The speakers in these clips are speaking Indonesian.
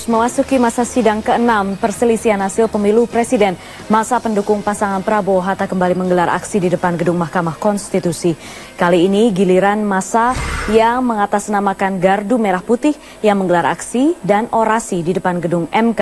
Memasuki masa sidang ke-6 perselisihan hasil pemilu presiden, masa pendukung pasangan Prabowo Hatta kembali menggelar aksi di depan gedung Mahkamah Konstitusi. Kali ini giliran masa yang mengatasnamakan Gardu Merah Putih yang menggelar aksi dan orasi di depan gedung MK.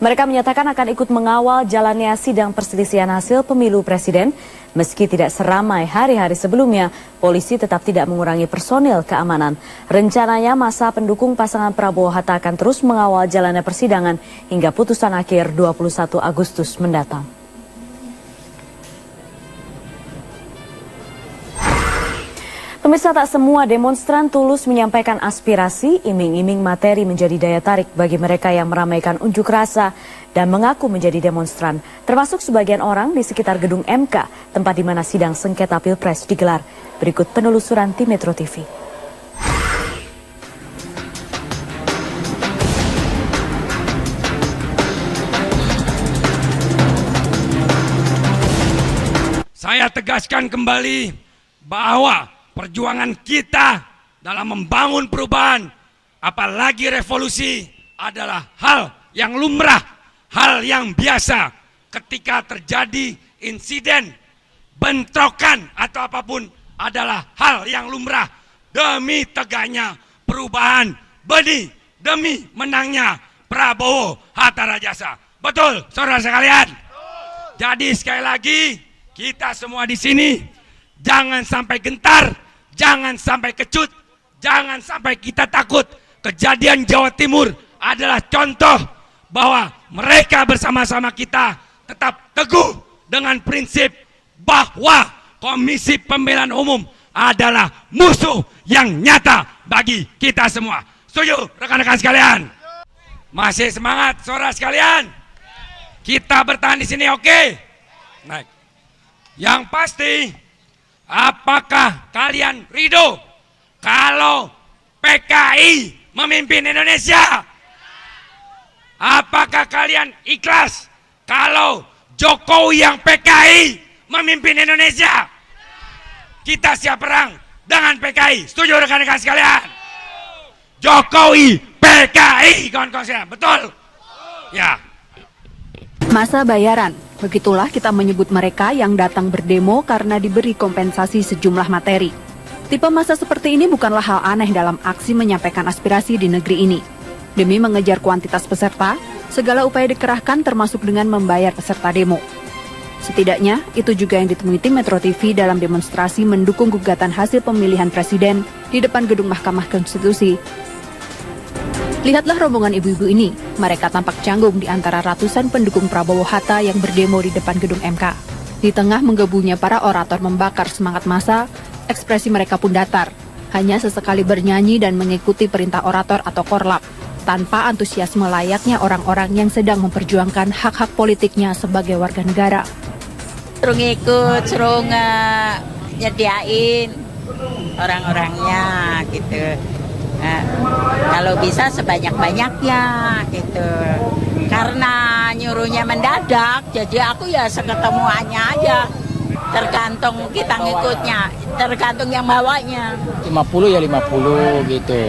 Mereka menyatakan akan ikut mengawal jalannya sidang perselisihan hasil pemilu presiden. Meski tidak seramai hari-hari sebelumnya, polisi tetap tidak mengurangi personil keamanan. Rencananya masa pendukung pasangan Prabowo Hatta akan terus mengawal jalannya persidangan hingga putusan akhir 21 Agustus mendatang. Pemirsa, tak semua demonstran tulus menyampaikan aspirasi. Iming-iming materi menjadi daya tarik bagi mereka yang meramaikan unjuk rasa dan mengaku menjadi demonstran. Termasuk sebagian orang di sekitar gedung MK, tempat di mana sidang sengketa Pilpres digelar. Berikut penelusuran tim Metro TV. Saya tegaskan kembali bahwa perjuangan kita dalam membangun perubahan, apalagi revolusi, adalah hal yang lumrah, hal yang biasa. Ketika terjadi insiden, bentrokan atau apapun adalah hal yang lumrah demi tegaknya perubahan, demi menangnya Prabowo Hatta Rajasa. Betul, saudara sekalian? Jadi sekali lagi, kita semua di sini jangan sampai gentar, jangan sampai kecut, jangan sampai kita takut. Kejadian Jawa Timur adalah contoh bahwa mereka bersama-sama kita tetap teguh dengan prinsip bahwa Komisi Pemilihan Umum adalah musuh yang nyata bagi kita semua. Setuju, rekan-rekan sekalian? Masih semangat, saudara sekalian? Kita bertahan di sini, oke? Baik. Yang pasti, apakah kalian ridho kalau PKI memimpin Indonesia? Apakah kalian ikhlas kalau Jokowi yang PKI memimpin Indonesia? Kita siap perang dengan PKI. Setuju rekan-rekan sekalian? Jokowi PKI, kawan-kawan sekalian. Betul? Ya. Masa bayaran. Begitulah kita menyebut mereka yang datang berdemo karena diberi kompensasi sejumlah materi. Tipe masa seperti ini bukanlah hal aneh dalam aksi menyampaikan aspirasi di negeri ini. Demi mengejar kuantitas peserta, segala upaya dikerahkan termasuk dengan membayar peserta demo. Setidaknya, itu juga yang ditemui tim Metro TV dalam demonstrasi mendukung gugatan hasil pemilihan presiden di depan gedung Mahkamah Konstitusi. Lihatlah rombongan ibu-ibu ini. Mereka tampak canggung di antara ratusan pendukung Prabowo Hatta yang berdemo di depan gedung MK. Di tengah menggebunya para orator membakar semangat massa, ekspresi mereka pun datar. Hanya sesekali bernyanyi dan mengikuti perintah orator atau korlap, tanpa antusiasme layaknya orang-orang yang sedang memperjuangkan hak-hak politiknya sebagai warga negara. Suruh ngikut, suruh nyediain orang-orangnya gitu. Nah, kalau bisa sebanyak-banyaknya gitu. Karena nyuruhnya mendadak, jadi aku ya seketemuannya aja. Tergantung kita ngikutnya, tergantung yang bawanya. 50 ya 50 gitu.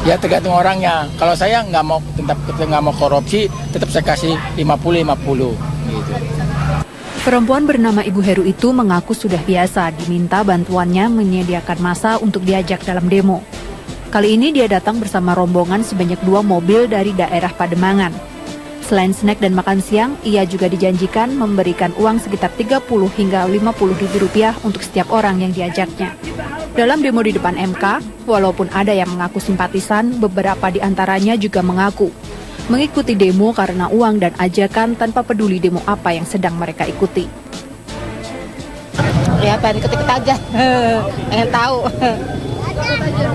Ya tergantung orangnya. Kalau saya nggak mau korupsi, tetap saya kasih 50-50 gitu. Perempuan bernama Ibu Heru itu mengaku sudah biasa diminta bantuannya menyediakan massa untuk diajak dalam demo. Kali ini dia datang bersama rombongan sebanyak 2 mobil dari daerah Pademangan. Selain snack dan makan siang, ia juga dijanjikan memberikan uang sekitar 30 hingga 50 ribu rupiah untuk setiap orang yang diajaknya. Dalam demo di depan MK, walaupun ada yang mengaku simpatisan, beberapa di antaranya juga mengaku mengikuti demo karena uang dan ajakan tanpa peduli demo apa yang sedang mereka ikuti. Ya, pengen ikut-ikut aja, pengen tahu.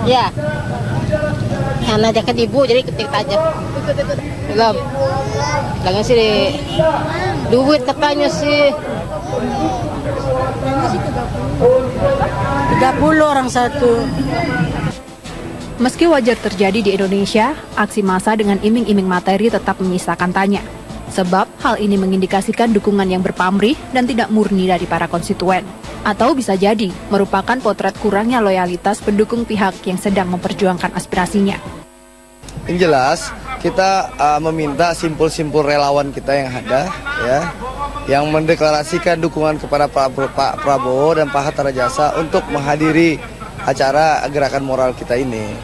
Ya, yang ajakan ibu jadi ikut-ikut aja. Belum, bilangnya sih duit katanya sih. 30 orang satu. Meski wajar terjadi di Indonesia, aksi massa dengan iming-iming materi tetap menyisakan tanya. Sebab hal ini mengindikasikan dukungan yang berpamrih dan tidak murni dari para konstituen. Atau bisa jadi merupakan potret kurangnya loyalitas pendukung pihak yang sedang memperjuangkan aspirasinya. Yang jelas kita meminta simpul-simpul relawan kita yang ada, ya, yang mendeklarasikan dukungan kepada Pak Prabowo dan Pak Hatta Rajasa untuk menghadiri acara gerakan moral kita ini.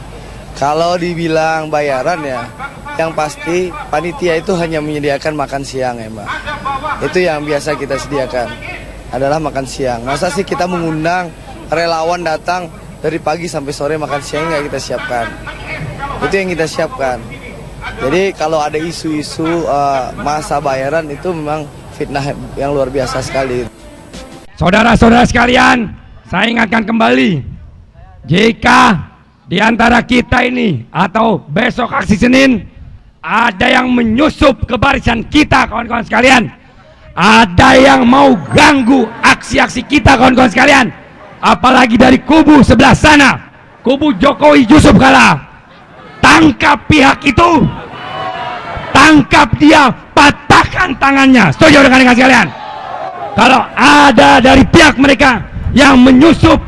Kalau dibilang bayaran ya, yang pasti panitia itu hanya menyediakan makan siang ya Mbak. Itu yang biasa kita sediakan, adalah makan siang. Masa sih kita mengundang relawan datang dari pagi sampai sore makan siang nggak kita siapkan. Itu yang kita siapkan. Jadi kalau ada isu-isu masa bayaran itu memang fitnah yang luar biasa sekali. Saudara-saudara sekalian, saya ingatkan kembali, jika di antara kita ini atau besok aksi Senin ada yang menyusup ke barisan kita, kawan-kawan sekalian, ada yang mau ganggu aksi-aksi kita, kawan-kawan sekalian, apalagi dari kubu sebelah sana, kubu Jokowi Yusuf Kala, tangkap pihak itu, tangkap dia, patahkan tangannya. Setuju dengan sekalian? Kalau ada dari pihak mereka yang menyusup,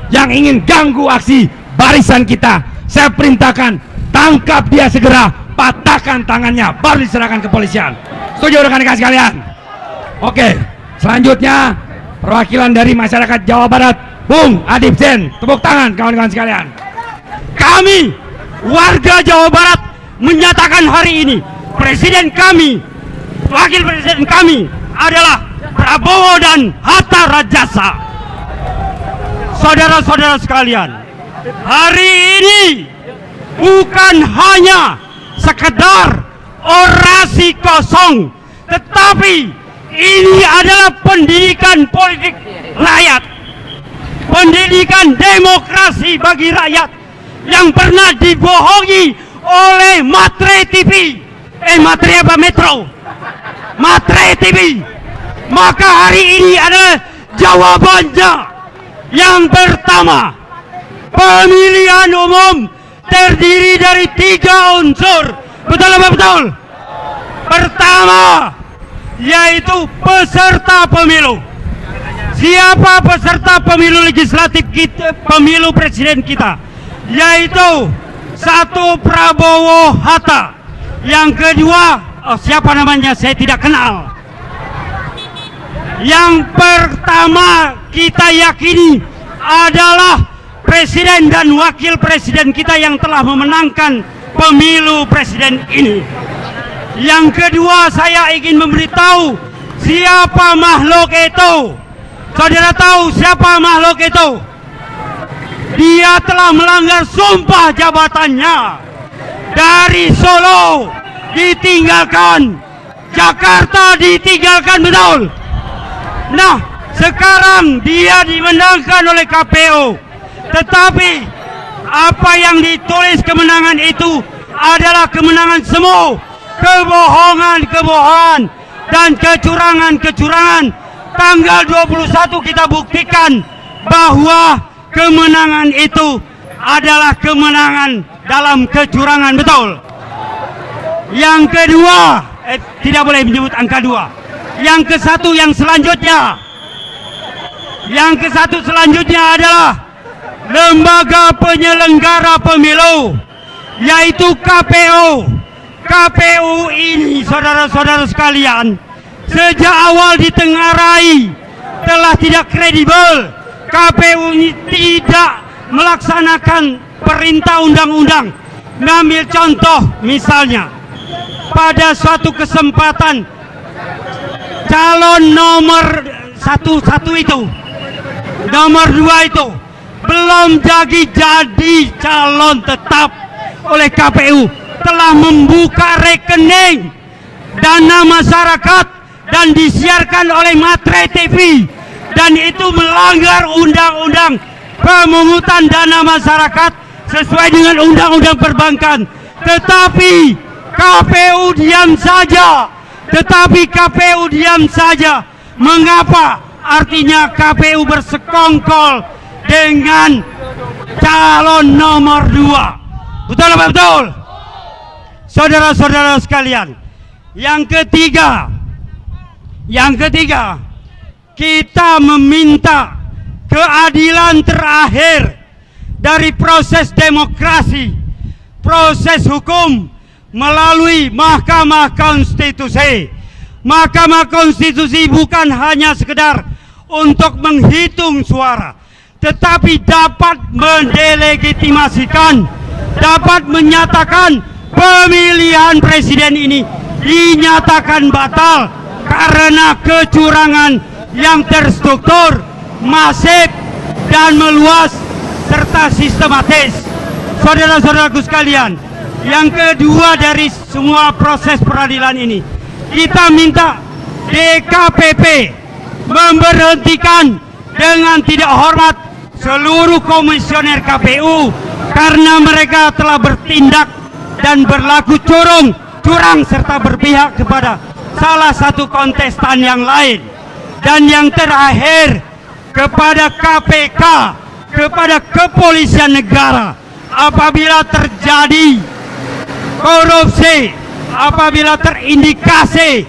yang ingin ganggu aksi barisan kita, saya perintahkan tangkap dia segera, patahkan tangannya, baru diserahkan ke kepolisian. Setuju rekan-rekan sekalian? Oke, selanjutnya perwakilan dari masyarakat Jawa Barat, Bung Adib Zen. Tepuk tangan kawan-kawan sekalian. Kami warga Jawa Barat menyatakan hari ini presiden kami, wakil presiden kami adalah Prabowo dan Hatta Rajasa. Saudara-saudara sekalian, hari ini bukan hanya sekedar orasi kosong, tetapi ini adalah pendidikan politik rakyat, pendidikan demokrasi bagi rakyat yang pernah dibohongi oleh Matre TV, Matre apa Metro, Matre TV. Maka hari ini adalah jawabannya. Yang pertama, pemilihan umum terdiri dari 3 unsur. Betul apa betul? Pertama, yaitu peserta pemilu. Siapa peserta pemilu legislatif kita, pemilu presiden kita? Yaitu 1 Prabowo Hatta. Yang kedua, siapa namanya saya tidak kenal. Yang pertama kita yakini adalah presiden dan wakil presiden kita yang telah memenangkan pemilu presiden ini. Yang kedua, saya ingin memberitahu siapa makhluk itu. Saudara tahu siapa makhluk itu? Dia telah melanggar sumpah jabatannya. Dari Solo ditinggalkan, Jakarta ditinggalkan, betul? Nah, sekarang dia dimenangkan oleh KPU. Tetapi apa yang ditulis kemenangan itu adalah kemenangan semu, kebohongan-kebohongan dan kecurangan-kecurangan. Tanggal 21 kita buktikan bahwa kemenangan itu adalah kemenangan dalam kecurangan, betul? Yang kedua, tidak boleh menyebut angka 2. Yang ke satu yang selanjutnya, adalah lembaga penyelenggara pemilu, yaitu KPU. KPU ini, saudara-saudara sekalian, sejak awal ditengarai telah tidak kredibel. KPU ini tidak melaksanakan perintah undang-undang. Ngambil contoh misalnya, pada suatu kesempatan calon nomor 1 itu, nomor 2 itu belum jadi calon tetap oleh KPU, telah membuka rekening dana masyarakat dan disiarkan oleh Matre TV, dan itu melanggar undang-undang pemungutan dana masyarakat sesuai dengan undang-undang perbankan. Tetapi KPU diam saja. Mengapa? Artinya KPU bersekongkol dengan calon nomor 2. Betul apa betul? Saudara-saudara sekalian, yang ketiga, kita meminta keadilan terakhir dari proses demokrasi, proses hukum melalui Mahkamah Konstitusi. Mahkamah Konstitusi bukan hanya sekedar untuk menghitung suara, tetapi dapat mendelegitimasikan, dapat menyatakan pemilihan presiden ini dinyatakan batal karena kecurangan yang terstruktur, masif, dan meluas serta sistematis. Saudara-saudaraku sekalian, yang kedua dari semua proses peradilan ini, kita minta DKPP memberhentikan dengan tidak hormat seluruh komisioner KPU karena mereka telah bertindak dan berlaku curang serta berpihak kepada salah satu kontestan yang lain. Dan yang terakhir, kepada KPK, kepada kepolisian negara, apabila terjadi korupsi, apabila terindikasi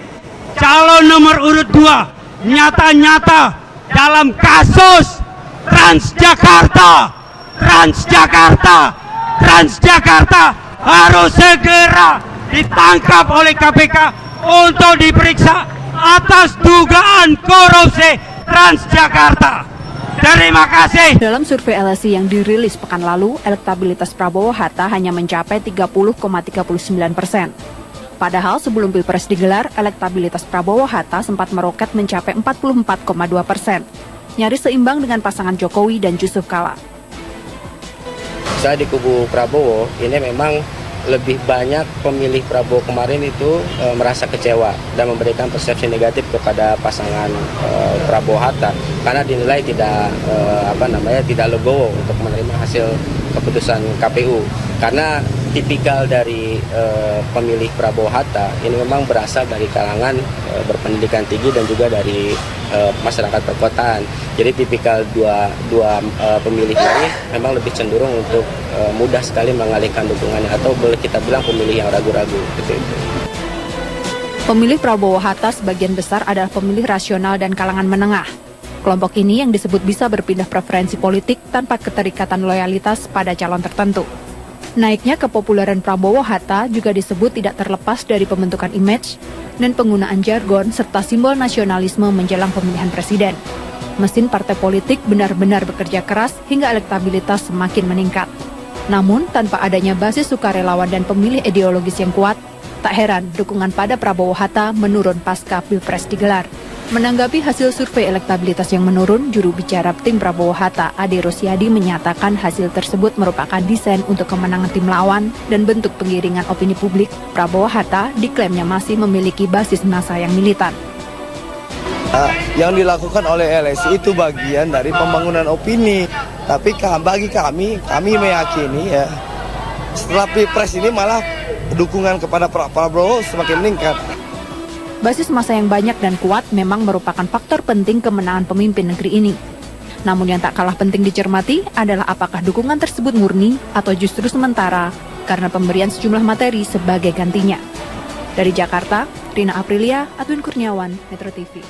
calon nomor urut 2 nyata-nyata dalam kasus Transjakarta harus segera ditangkap oleh KPK untuk diperiksa atas dugaan korupsi Transjakarta. Terima kasih. Dalam survei LSI yang dirilis pekan lalu, elektabilitas Prabowo Hatta hanya mencapai 30,39%. Padahal sebelum Pilpres digelar, elektabilitas Prabowo Hatta sempat meroket mencapai 44,2%. Nyaris seimbang dengan pasangan Jokowi dan Yusuf Kala. Saya di kubu Prabowo, ini memang lebih banyak pemilih Prabowo kemarin itu merasa kecewa dan memberikan persepsi negatif kepada pasangan Prabowo Hatta karena dinilai tidak tidak legowo untuk menerima hasil keputusan KPU. Karena tipikal dari pemilih Prabowo Hatta ini memang berasal dari kalangan berpendidikan tinggi dan juga dari masyarakat perkotaan. Jadi tipikal dua pemilih ini memang lebih cenderung untuk mudah sekali mengalihkan dukungannya atau boleh kita bilang pemilih yang ragu-ragu. Gitu. Pemilih Prabowo Hatta sebagian besar adalah pemilih rasional dan kalangan menengah. Kelompok ini yang disebut bisa berpindah preferensi politik tanpa keterikatan loyalitas pada calon tertentu. Naiknya kepopuleran Prabowo Hatta juga disebut tidak terlepas dari pembentukan image dan penggunaan jargon serta simbol nasionalisme menjelang pemilihan presiden. Mesin partai politik benar-benar bekerja keras hingga elektabilitas semakin meningkat. Namun, tanpa adanya basis sukarelawan dan pemilih ideologis yang kuat, tak heran dukungan pada Prabowo Hatta menurun pasca Pilpres digelar. Menanggapi hasil survei elektabilitas yang menurun, juru bicara tim Prabowo Hatta, Ade Rosyadi, menyatakan hasil tersebut merupakan desain untuk kemenangan tim lawan dan bentuk penggiringan opini publik. Prabowo Hatta diklaimnya masih memiliki basis massa yang militan. Yang dilakukan oleh LSI itu bagian dari pembangunan opini. Tapi bagi kami meyakini ya, setelah Pilpres ini malah dukungan kepada Prabowo semakin meningkat. Basis massa yang banyak dan kuat memang merupakan faktor penting kemenangan pemimpin negeri ini. Namun yang tak kalah penting dicermati adalah apakah dukungan tersebut murni atau justru sementara karena pemberian sejumlah materi sebagai gantinya. Dari Jakarta, Rina Aprilia, Adwin Kurniawan, Metro TV.